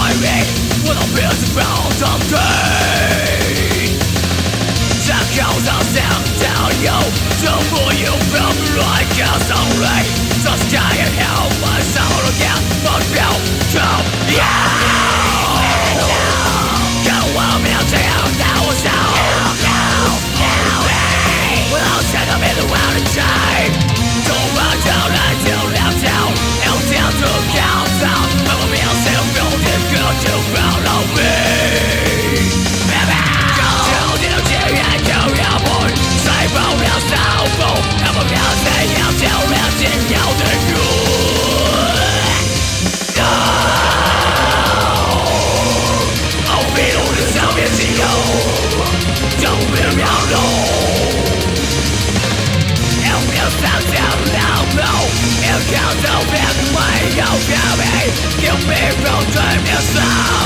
destroy me with a beautiful someday. The cows are down, down you, the more you feel like a sorry. The sky and hell, my soul again, but feel to you. You want me to tell now, without taking me the world in time. Don't run down until left down, and down to count down. I'm a real self-built and good to follow me. Give me from time yourself.